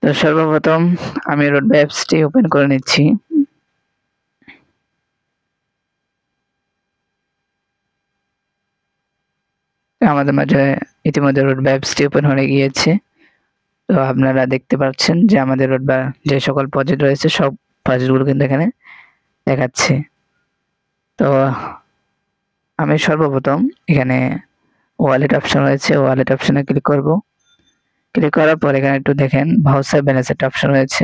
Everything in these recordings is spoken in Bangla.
তো সর্বপ্রথম আমি রোডবা অ্যাপসটি ওপেন করে নিচ্ছি। আমাদের মাঝে ইতিমধ্যে রোডবা অ্যাপসটি ওপেন হয়ে গিয়েছে। তো আপনারা দেখতে পাচ্ছেন যে আমাদের রোডবা যে সকল প্রজেক্ট রয়েছে সব প্রজেক্টগুলো কিন্তু এখানে দেখাচ্ছে। তো আমি সর্বপ্রথম এখানে ওয়ালেট অপশন রয়েছে, ওয়ালেট অপশনে ক্লিক করব। ক্লিক করার পর এখানে একটু দেখেন ভাউচার ব্যালেন্স একটা অপশন রয়েছে।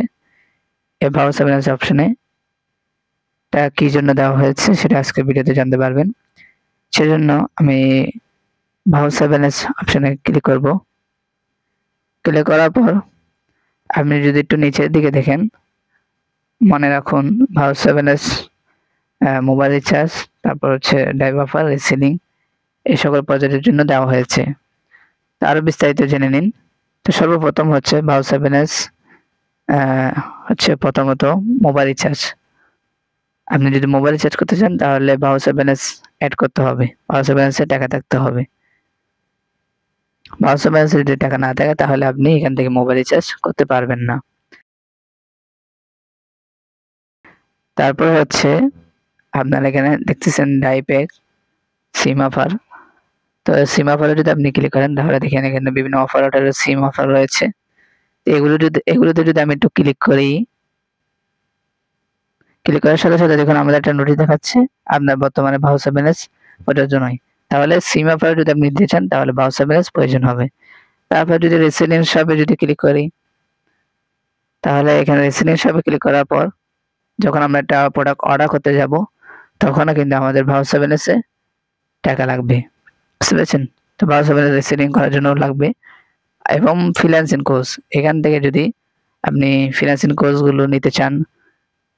এই ভাউচার ব্যালেন্স অপশনে টা কি জন্য দেওয়া হয়েছে সেটা আজকে ভিডিওতে জানতে পারবেন। সেজন্য আমি ভাউচার ব্যালেন্স অপশনে ক্লিক করব। ক্লিক করার পর আপনি যদি একটু নিচের দিকে দেখেন, মনে রাখুন ভাউচার ব্যালেন্স, মোবাইল রিচার্জ, তারপর হচ্ছে ড্রাইভ অফার, রিসেলিং এই সকল প্রজেক্টের জন্য দেওয়া হয়েছে। আরো বিস্তারিত জেনে নিন। তো সর্বপ্রথম হচ্ছে ভাউচার ব্যালেন্স হচ্ছে প্রথমত মোবাইল রিচার্জ। আপনি যদি মোবাইল রিচার্জ করতে চান তাহলে ভাউচার ব্যালেন্স অ্যাড করতে হবে, ভাউচার ব্যালেন্সে টাকা থাকতে হবে। ভাউচার ব্যালেন্সে যদি টাকা না থাকে তাহলে আপনি এখান থেকে মোবাইল রিচার্জ করতে পারবেন না। তারপর হচ্ছে আপনারা এখানে দেখতেছেন ডাইপ্যাক, সিম অফার। তো সিম অফারে যদি আপনি ক্লিক করেন তাহলে দেখেন এখানে বিভিন্ন অফার সিম অফার রয়েছে। এগুলোতে যদি আমি একটু ক্লিক করি, ক্লিক করার সাথে সাথে দেখুন আমাদের একটা নোটিশ দেখাচ্ছে আপনার বর্তমানে ভাউচার ব্যালেন্স প্রযোজ্য নয়। তাহলে সিম অফার যদি আপনি নিতে চান তাহলে ভাউচার ব্যালেন্স প্রয়োজন হবে। তারপর যদি রিসেলিং শপে যদি ক্লিক করি, তাহলে এখানে রিসেলিং শপে ক্লিক করার পর যখন আমরা একটা প্রোডাক্ট অর্ডার করতে যাব তখনও কিন্তু আমাদের ভাউচার ব্যালেন্সে টাকা লাগবে, বুঝতে পেরেছেন? তো ভাউচার ব্যালেন্স রিসেলিং করার জন্য লাগবে। এবং ফ্রিল্যান্সিং কোর্স, এখান থেকে যদি আপনি ফ্রিল্যান্সিং কোর্সগুলো নিতে চান,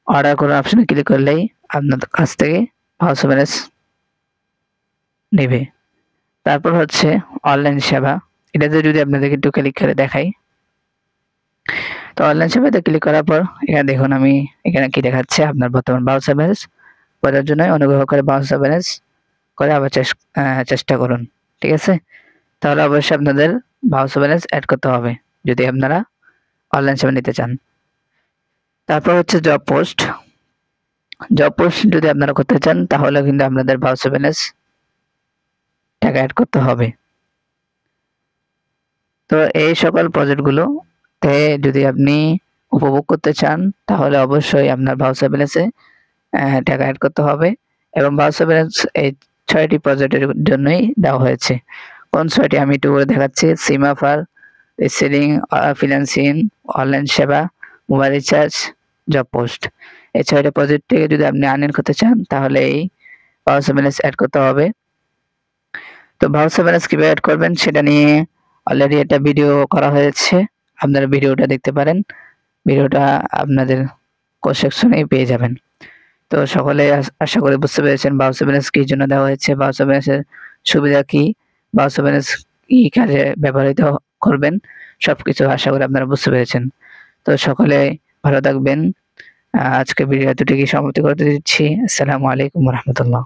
অর্ডার করার অপশনে ক্লিক করলেই আপনার কাছ থেকে ভাউচার ব্যালেন্স নেবে। তারপর হচ্ছে অনলাইন সেবা, এটাতে যদি আপনাদেরকে একটু ক্লিক করে দেখাই। তো অনলাইন সেবাতে ক্লিক করার পর এখানে দেখুন আমি এখানে কি দেখাচ্ছে আপনার বর্তমান ভাউচার ব্যালেন্স করার জন্য অনুগ্রহ করে ভাউচার ব্যালেন্স করে আবার চেষ্টা করুন, ঠিক আছে? তাহলে অবশ্যই আপনাদের ভাউচার ব্যালেন্স অ্যাড করতে হবে যদি আপনারা অনলাইন সেবা নিতে চান। তারপর হচ্ছে জব পোস্ট। জব পোস্ট যদি আপনারা করতে চান তাহলে কিন্তু আপনাদের ভাউচার ব্যালেন্স টাকা অ্যাড করতে হবে। তো এই সকল প্রজেক্টগুলো তে যদি আপনি উপভোগ করতে চান তাহলে অবশ্যই আপনার ভাউচার ব্যালেন্সে টাকা অ্যাড করতে হবে। এবং ভাউচার ব্যালেন্স এই ৬টি প্রজেক্টের জন্যই দেওয়া হয়েছে। কোন ৬টি আমি একটু করে দেখাচ্ছি। সিম অফার, রিসেলিং, ফ্রিল্যান্সিং, অনলাইন সেবা, মোবাইল রিচার্জ, জব পোস্ট। এই ৬টা প্রজেক্ট থেকে যদি আপনি আর্নিং করতে চান তাহলে এই ভাউচার ব্যালেন্স অ্যাড করতে হবে। তো ভাউচার ব্যালেন্স কিভাবে অ্যাড করবেন সেটা নিয়ে অলরেডি একটা ভিডিও করা হয়েছে, আপনারা ভিডিওটা দেখতে পারেন। ভিডিওটা আপনাদের কোর্স সেকশনেই পেয়ে যাবেন। তো সকলে আশা করি বুঝতে পেরেছেন ভাউচার ব্যালেন্স কি জন্য দেওয়া হয়েছে, ভাউচার ব্যালেন্সের সুবিধা কি, ভাউচার ব্যালেন্স কি কাজে ব্যবহৃত করবেন, সবকিছু আশা করি আপনারা বুঝতে পেরেছেন। তো সকলে ভালো থাকবেন। আজকে ভিডিও এতটুকুই সমাপ্তি করতে দিচ্ছি। আসসালামু আলাইকুম ওয়া রাহমাতুল্লাহ।